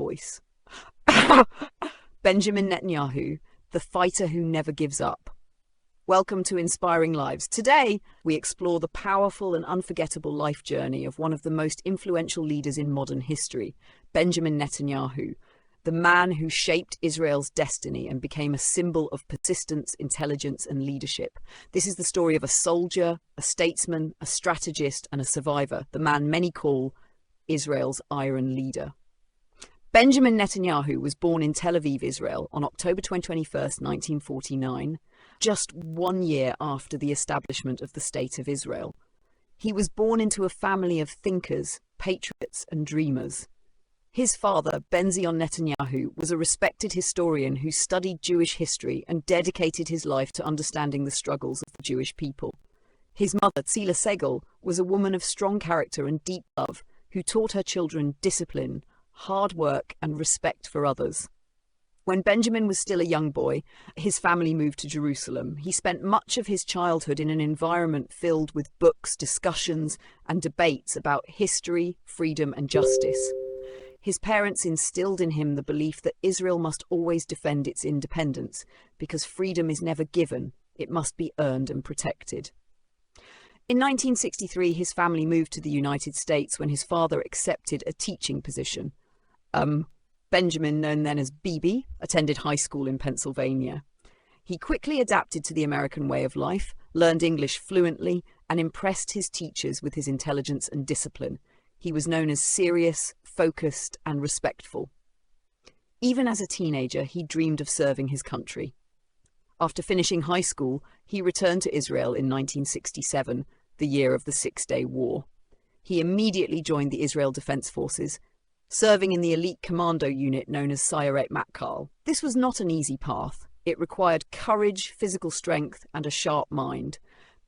voice. Benjamin Netanyahu, the fighter who never gives up. Welcome to Inspiring Lives. Today, we explore the powerful and unforgettable life journey of one of the most influential leaders in modern history, Benjamin Netanyahu, the man who shaped Israel's destiny and became a symbol of persistence, intelligence, and leadership. This is the story of a soldier, a statesman, a strategist, and a survivor, the man many call Israel's Iron Leader. Benjamin Netanyahu was born in Tel Aviv, Israel, on October 21st, 1949, just 1 year after the establishment of the State of Israel. He was born into a family of thinkers, patriots, and dreamers. His father, Benjamin Netanyahu, was a respected historian who studied Jewish history and dedicated his life to understanding the struggles of the Jewish people. His mother, Tzila Segal, was a woman of strong character and deep love who taught her children discipline, hard work, and respect for others. When Benjamin was still a young boy, his family moved to Jerusalem. He spent much of his childhood in an environment filled with books, discussions, and debates about history, freedom, and justice. His parents instilled in him the belief that Israel must always defend its independence, because freedom is never given, it must be earned and protected. In 1963, his family moved to the United States when his father accepted a teaching position. Benjamin, known then as Bibi, attended high school in Pennsylvania. He quickly adapted to the American way of life, learned English fluently, and impressed his teachers with his intelligence and discipline. He was known as serious, focused, and respectful. Even as a teenager, he dreamed of serving his country. After finishing high school, he returned to Israel in 1967, the year of the Six-Day War. He immediately joined the Israel Defense Forces, serving in the elite commando unit known as Sayeret Matkal. This was not an easy path. It required courage, physical strength, and a sharp mind.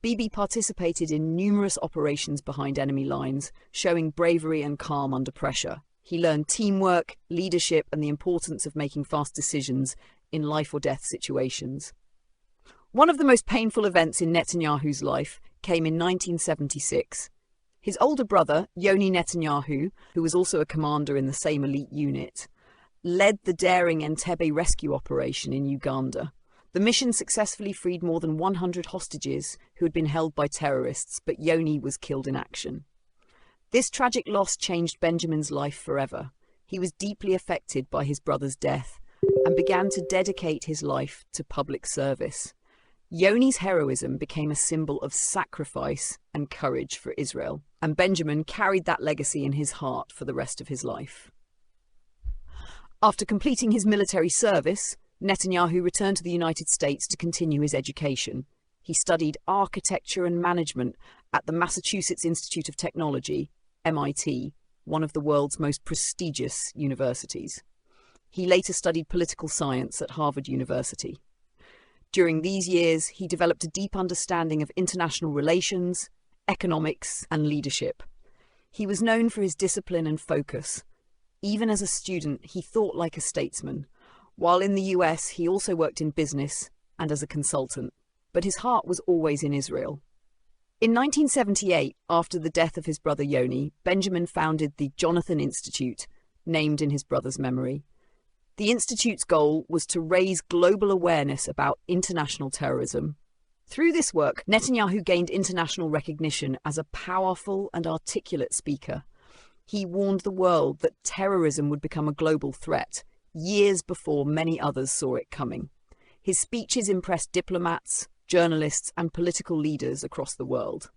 Bibi participated in numerous operations behind enemy lines, showing bravery and calm under pressure. He learned teamwork, leadership, and the importance of making fast decisions in life-or-death situations. One of the most painful events in Netanyahu's life came in 1976. His older brother, Yoni Netanyahu, who was also a commander in the same elite unit, led the daring Entebbe rescue operation in Uganda. The mission successfully freed more than 100 hostages who had been held by terrorists, but Yoni was killed in action. This tragic loss changed Benjamin's life forever. He was deeply affected by his brother's death and began to dedicate his life to public service. Yoni's heroism became a symbol of sacrifice and courage for Israel, and Benjamin carried that legacy in his heart for the rest of his life. After completing his military service, Netanyahu returned to the United States to continue his education. He studied architecture and management at the Massachusetts Institute of Technology, MIT, one of the world's most prestigious universities. He later studied political science at Harvard University. During these years, he developed a deep understanding of international relations, economics, and leadership. He was known for his discipline and focus. Even as a student, he thought like a statesman. While in the US, he also worked in business and as a consultant, but his heart was always in Israel. In 1978, after the death of his brother Yoni, Benjamin founded the Jonathan Institute, named in his brother's memory. The Institute's goal was to raise global awareness about international terrorism. Through this work, Netanyahu gained international recognition as a powerful and articulate speaker. He warned the world that terrorism would become a global threat, years before many others saw it coming. His speeches impressed diplomats, journalists, and political leaders across the world.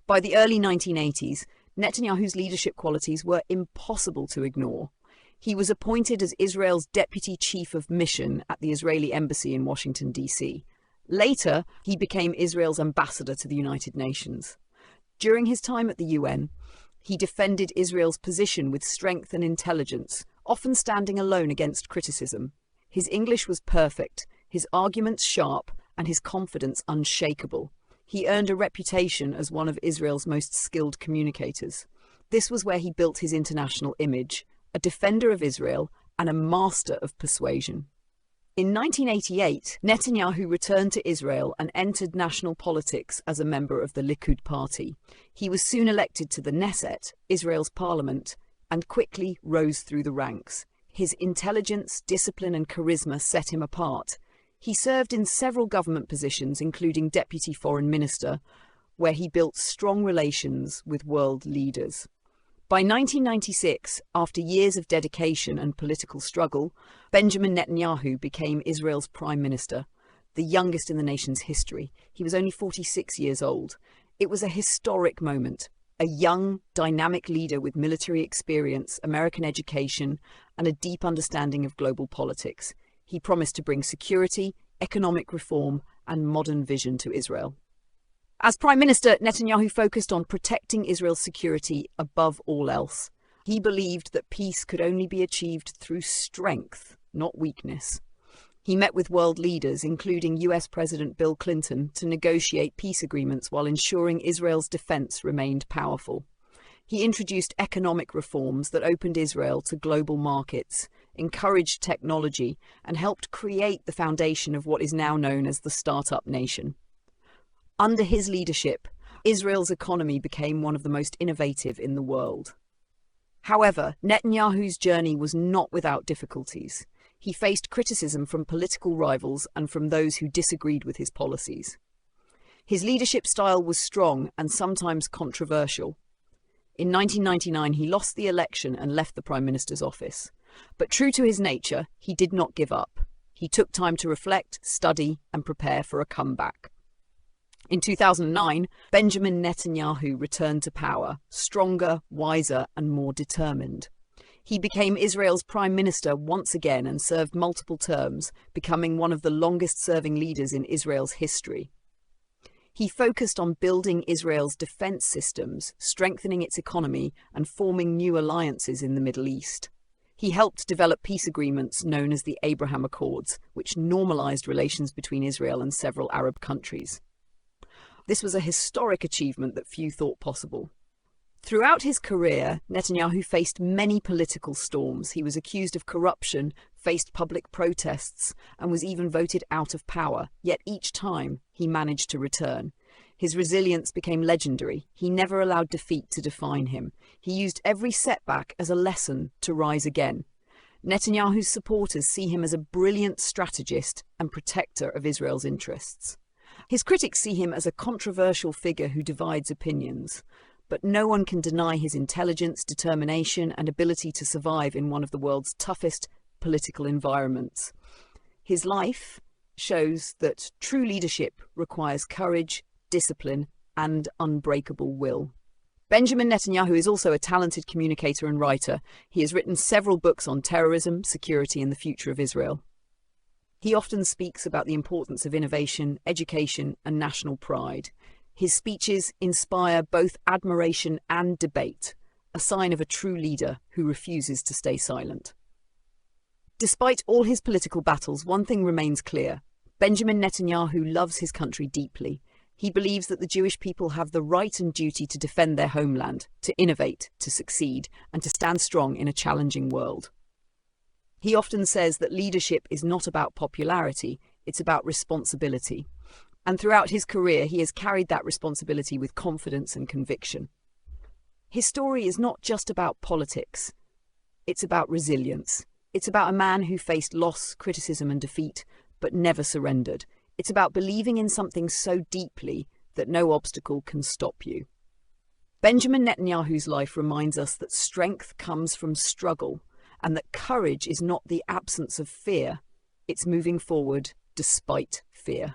By the early 1980s, Netanyahu's leadership qualities were impossible to ignore. He was appointed as Israel's Deputy Chief of Mission at the Israeli Embassy in Washington, D.C. Later, he became Israel's ambassador to the United Nations. During his time at the UN, he defended Israel's position with strength and intelligence, often standing alone against criticism. His English was perfect, his arguments sharp, and his confidence unshakable. He earned a reputation as one of Israel's most skilled communicators. This was where he built his international image, a defender of Israel and a master of persuasion. In 1988, Netanyahu returned to Israel and entered national politics as a member of the Likud party. He was soon elected to the Knesset, Israel's parliament, and quickly rose through the ranks. His intelligence, discipline, and charisma set him apart. He served in several government positions, including Deputy Foreign Minister, where he built strong relations with world leaders. By 1996, after years of dedication and political struggle, Benjamin Netanyahu became Israel's Prime Minister, the youngest in the nation's history. He was only 46 years old. It was a historic moment. A young, dynamic leader with military experience, American education, and a deep understanding of global politics. He promised to bring security, economic reform, and modern vision to Israel. As Prime Minister, Netanyahu focused on protecting Israel's security above all else. He believed that peace could only be achieved through strength, not weakness. He met with world leaders, including US President Bill Clinton, to negotiate peace agreements while ensuring Israel's defense remained powerful. He introduced economic reforms that opened Israel to global markets, encouraged technology, and helped create the foundation of what is now known as the startup nation. Under his leadership, Israel's economy became one of the most innovative in the world. However, Netanyahu's journey was not without difficulties. He faced criticism from political rivals and from those who disagreed with his policies. His leadership style was strong and sometimes controversial. In 1999, he lost the election and left the Prime Minister's office. But true to his nature, he did not give up. He took time to reflect, study, and prepare for a comeback. In 2009, Benjamin Netanyahu returned to power, stronger, wiser, and more determined. He became Israel's Prime Minister once again and served multiple terms, becoming one of the longest-serving leaders in Israel's history. He focused on building Israel's defense systems, strengthening its economy, and forming new alliances in the Middle East. He helped develop peace agreements known as the Abraham Accords, which normalized relations between Israel and several Arab countries. This was a historic achievement that few thought possible. Throughout his career, Netanyahu faced many political storms. He was accused of corruption, faced public protests, and was even voted out of power. Yet each time, he managed to return. His resilience became legendary. He never allowed defeat to define him. He used every setback as a lesson to rise again. Netanyahu's supporters see him as a brilliant strategist and protector of Israel's interests. His critics see him as a controversial figure who divides opinions. But no one can deny his intelligence, determination, and ability to survive in one of the world's toughest political environments. His life shows that true leadership requires courage, discipline, and unbreakable will. Benjamin Netanyahu is also a talented communicator and writer. He has written several books on terrorism, security, and the future of Israel. He often speaks about the importance of innovation, education, and national pride. His speeches inspire both admiration and debate, a sign of a true leader who refuses to stay silent. Despite all his political battles, one thing remains clear. Benjamin Netanyahu loves his country deeply. He believes that the Jewish people have the right and duty to defend their homeland, to innovate, to succeed, and to stand strong in a challenging world. He often says that leadership is not about popularity, it's about responsibility. And throughout his career, he has carried that responsibility with confidence and conviction. His story is not just about politics. It's about resilience. It's about a man who faced loss, criticism, and defeat, but never surrendered. It's about believing in something so deeply that no obstacle can stop you. Benjamin Netanyahu's life reminds us that strength comes from struggle, and that courage is not the absence of fear. It's moving forward despite fear.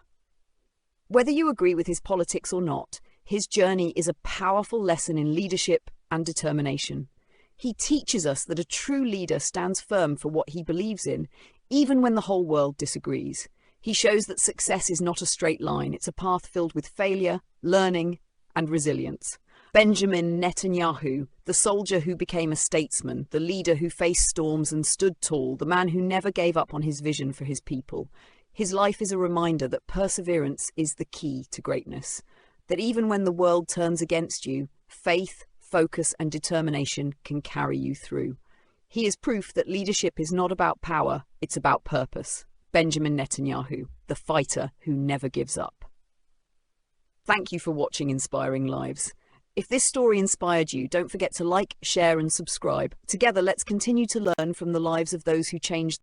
Whether you agree with his politics or not, his journey is a powerful lesson in leadership and determination. He teaches us that a true leader stands firm for what he believes in, even when the whole world disagrees. He shows that success is not a straight line. It's a path filled with failure, learning, and resilience. Benjamin Netanyahu, the soldier who became a statesman, the leader who faced storms and stood tall, the man who never gave up on his vision for his people. His life is a reminder that perseverance is the key to greatness, that even when the world turns against you, faith, focus, and determination can carry you through. He is proof that leadership is not about power, it's about purpose. Benjamin Netanyahu, the fighter who never gives up. Thank you for watching Inspiring Lives. If this story inspired you, don't forget to like, share, and subscribe. Together, let's continue to learn from the lives of those who changed